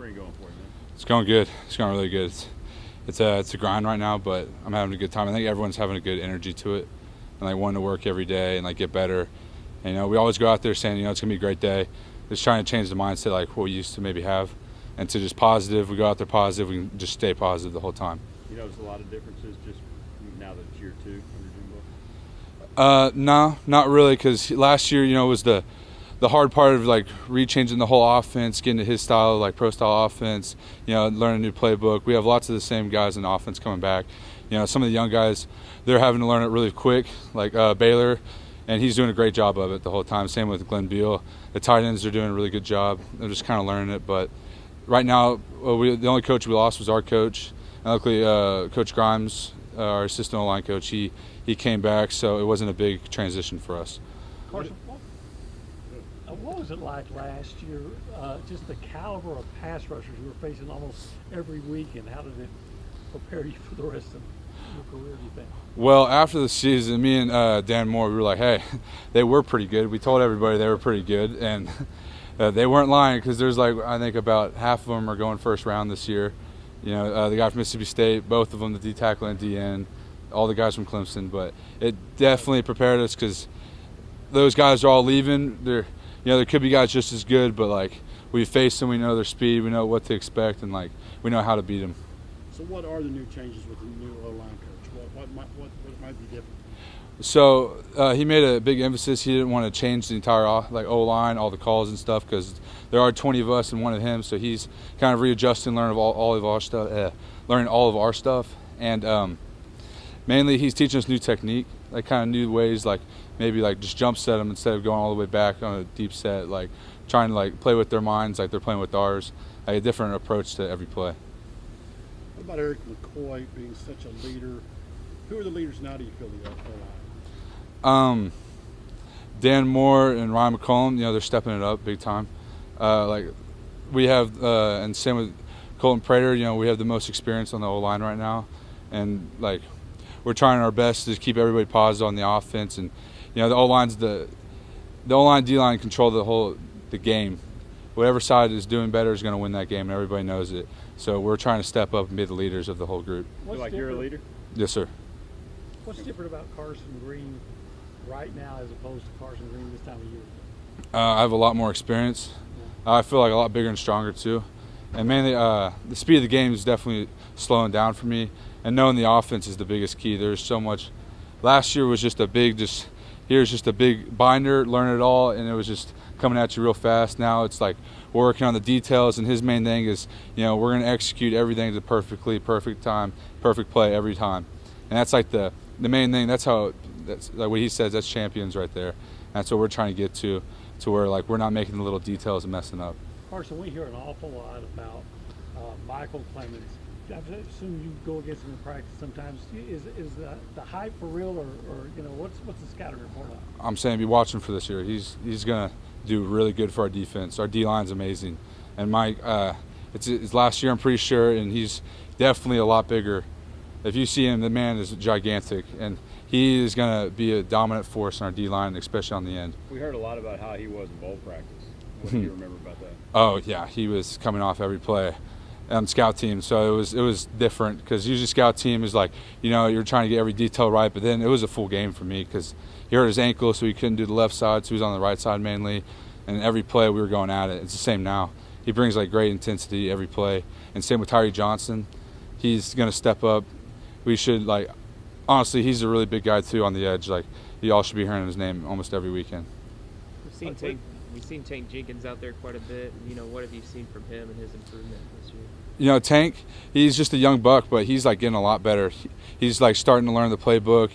spring going for you, man? It's going good. It's going really good. It's a grind right now, but I'm having a good time. I think everyone's having a good energy to it, and like wanting to work every day and like get better. And, we always go out there saying, it's gonna be a great day. Just trying to change the mindset, like what we used to maybe have, and to just positive. We go out there positive. We can just stay positive the whole time. You notice a lot of differences just now that it's year 2 under Jimbo? No, not really, because last year, was the hard part of like re-changing the whole offense, getting to his style, like pro style offense, learning a new playbook. We have lots of the same guys in the offense coming back. Some of the young guys, they're having to learn it really quick, like Baylor, and he's doing a great job of it the whole time. Same with Glenn Beal. The tight ends are doing a really good job. They're just kind of learning it. But right now, the only coach we lost was our coach. And luckily, Coach Grimes, our assistant O-line coach, he came back, so it wasn't a big transition for us. Carson, what was it like last year, just the caliber of pass rushers you were facing almost every week, and how did it prepare you for the rest of your career, do you think? Well, after the season, me and Dan Moore, we were like, hey, they were pretty good. We told everybody they were pretty good, and they weren't lying, because there's I think about half of them are going first round this year. The guy from Mississippi State, both of them, the D tackle and DN, all the guys from Clemson. But it definitely prepared us, because those guys are all leaving. There could be guys just as good, but we face them, we know their speed, we know what to expect, and we know how to beat them. So what are the new changes with the new O-line coach? What might be different? So he made a big emphasis. He didn't want to change the entire O-line, all the calls and stuff, because there are 20 of us and one of him. So he's kind of readjusting, learning all of our stuff, and mainly he's teaching us new technique, kind of new ways, maybe just jump set them instead of going all the way back on a deep set, trying to play with their minds like they're playing with ours, a different approach to every play. What about Eric McCoy being such a leader? Who are the leaders now, do you feel, the O-line? Dan Moore and Ryan McCollum, they're stepping it up big time. We have, and same with Colton Prater, we have the most experience on the O-line right now. And, we're trying our best to keep everybody positive on the offense. And, the O-line's the O-line, D-line control the game. Whatever side is doing better is going to win that game, and everybody knows it. So we're trying to step up and be the leaders of the whole group. You're a leader? Yes, sir. What's different about Carson Green right now as opposed to Carson Green this time of year? I have a lot more experience. I feel like a lot bigger and stronger too. And mainly the speed of the game is definitely slowing down for me. And knowing the offense is the biggest key. There's so much. Last year was just a big, here's just a big binder, learn it all, and it was just coming at you real fast. Now it's we're working on the details, and his main thing is, we're going to execute everything to perfect time, perfect play every time. And that's the main thing. That's what he says, that's champions right there. That's what we're trying to get to where we're not making the little details and messing up. Carson, we hear an awful lot about Michael Clemens. I assume you go against him in practice sometimes. Is the hype for real, or what's the scouting report on? I'm saying be watching for this year. He's gonna do really good for our defense. Our D line's amazing, and Mike, it's last year I'm pretty sure, and he's definitely a lot bigger. If you see him, the man is gigantic, and he is gonna be a dominant force in our D line, especially on the end. We heard a lot about how he was in bowl practice. What do you remember about that? Oh yeah, he was coming off every play. Scout team, so it was different, because usually scout team is you're trying to get every detail right, but then it was a full game for me, because he hurt his ankle, so he couldn't do the left side, so he was on the right side mainly, and every play we were going at it. It's the same now. He brings great intensity every play, and same with Tyree Johnson. He's going to step up. We should honestly, he's a really big guy too on the edge. You all should be hearing his name almost every weekend. We've seen Tank Jenkins out there quite a bit. What have you seen from him and his improvement this year? Tank, he's just a young buck, but he's getting a lot better. He's starting to learn the playbook.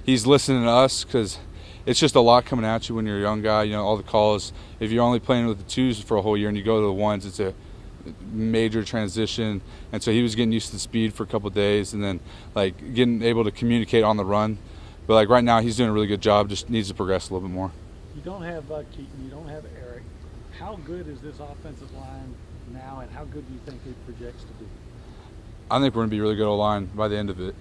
He's listening to us, because it's just a lot coming at you when you're a young guy. All the calls. If you're only playing with the twos for a whole year and you go to the ones, it's a major transition. And so he was getting used to the speed for a couple of days, and then getting able to communicate on the run. But right now he's doing a really good job. Just needs to progress a little bit more. You don't have Keaton. You don't have Eric. How good is this offensive line now, and how good do you think it projects to be? I think we're going to be a really good O-line by the end of it.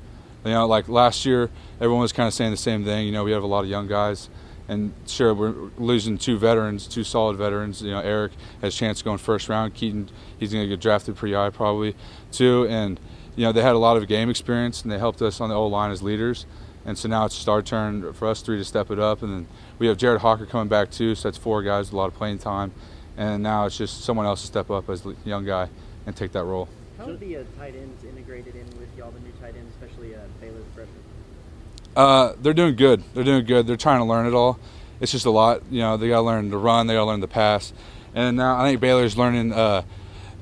Last year, everyone was kind of saying the same thing. We have a lot of young guys, And sure, we're losing two solid veterans. You know, Eric has a chance of going first round. Keaton, he's going to get drafted pretty high probably too. And you know, they had a lot of game experience, and they helped us on the O-line as leaders. And so now it's just our turn for us three to step it up. And then we have Jared Hawker coming back too, so that's 4 guys with a lot of playing time. And now it's just someone else to step up as the young guy and take that role. How are the tight ends integrated in with y'all, the new tight ends, especially Baylor's freshman? They're doing good. They're trying to learn it all. It's just a lot. You know, they got to learn to run. They got to learn to pass. And now I think Baylor's learning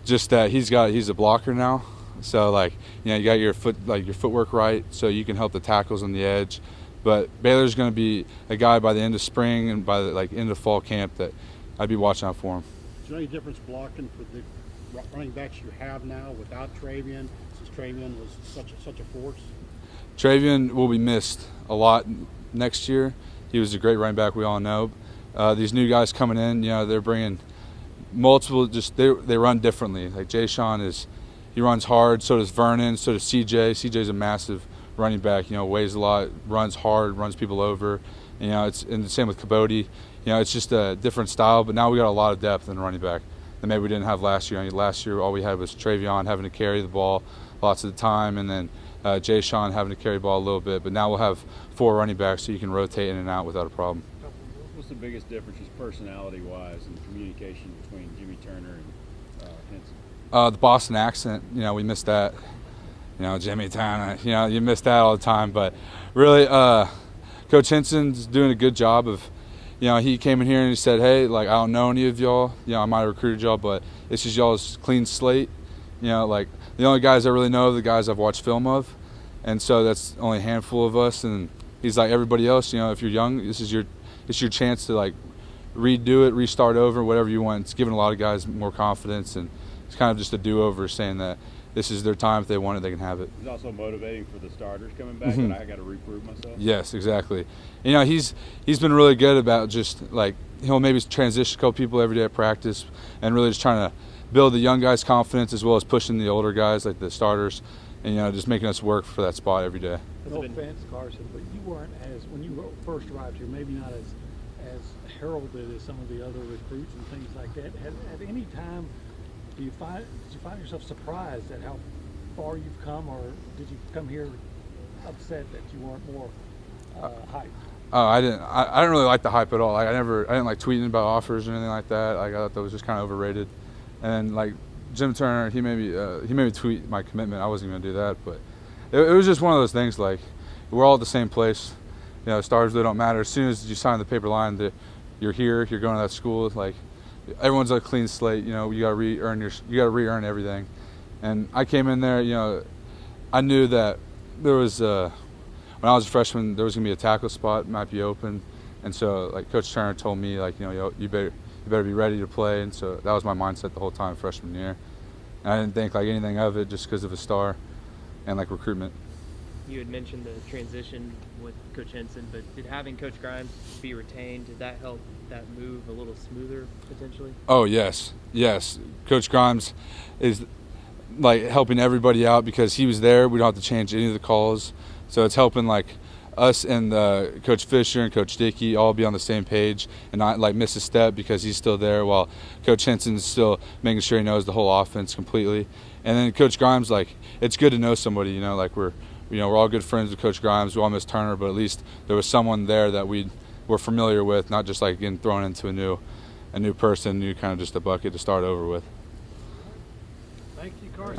just that he's a blocker now. So like, you know, you got your footwork right, so you can help the tackles on the edge. But Baylor's going to be a guy by the end of spring and by the end of fall camp that I'd be watching out for him. Is there any difference blocking for the running backs you have now without Travian, since Travian was such a force? Travian will be missed a lot next year. He was a great running back, we all know. These new guys coming in, you know, they're bringing multiple. They run differently. Like Jay Sean he runs hard. So does Vernon. So does CJ. CJ's a massive running back. You know, weighs a lot, runs hard, runs people over. You know, and the same with Caboti. You know, it's just a different style. But now we got a lot of depth in running back that maybe we didn't have last year. I mean, last year all we had was Travion having to carry the ball lots of the time, and then Jay Sean having to carry the ball a little bit. But now we'll have 4 running backs, so you can rotate in and out without a problem. What's the biggest difference, just personality-wise, in the communication between Jimmy Turner and Henson? The Boston accent, you know, we miss that. You know, Jimmy Turner, you know, you miss that all the time. But really, Coach Henson's doing a good job of, you know, he came in here and he said, hey, like, I don't know any of y'all. You know, I might have recruited y'all, but this is y'all's clean slate. You know, like, the only guys I really know are the guys I've watched film of. And so that's only a handful of us. And he's like, everybody else, you know, if you're young, it's your chance to, like, redo it, restart over, whatever you want. It's giving a lot of guys more confidence, and it's kind of just a do-over, saying that this is their time. If they want it, they can have it. It's also motivating for the starters coming back, and I got to reprove myself. Yes, exactly. You know, he's been really good about just, like, he'll maybe transition a couple people every day at practice, and really just trying to build the young guys' confidence as well as pushing the older guys, like the starters, and, you know, just making us work for that spot every day. No offense, Carson, but you weren't when you first arrived here, maybe not as heralded as some of the other recruits and things like that. At any time, did you find yourself surprised at how far you've come, or did you come here upset that you weren't more hyped? Oh, I didn't really like the hype at all. Like, I didn't like tweeting about offers or anything like that. Like, I thought that was just kind of overrated. And like Jim Turner, he made me tweet my commitment. I wasn't going to do that, but it was just one of those things. Like, we're all at the same place. You know, stars really don't matter. As soon as you sign the paper line that you're here, you're going to that school. Like, everyone's a clean slate. You know, you got to re-earn everything. And I came in there. You know, I knew that there was when I was a freshman, there was going to be a tackle spot might be open, and so like Coach Turner told me, like, you know, you better be ready to play. And so that was my mindset the whole time freshman year. And I didn't think like anything of it just because of a star and like recruitment. You had mentioned the transition with Coach Henson, but did having Coach Grimes be retained, did that help that move a little smoother potentially? Oh, yes. Coach Grimes is like helping everybody out because he was there. We don't have to change any of the calls. So it's helping like us and Coach Fisher and Coach Dickey all be on the same page and not like miss a step because he's still there, while Coach Henson's still making sure he knows the whole offense completely. And then Coach Grimes, like, it's good to know somebody, you know, like we're all good friends with Coach Grimes. We all miss Turner, but at least there was someone there that we were familiar with, not just like getting thrown into a new person, kind of just a bucket to start over with. Thank you, Carson.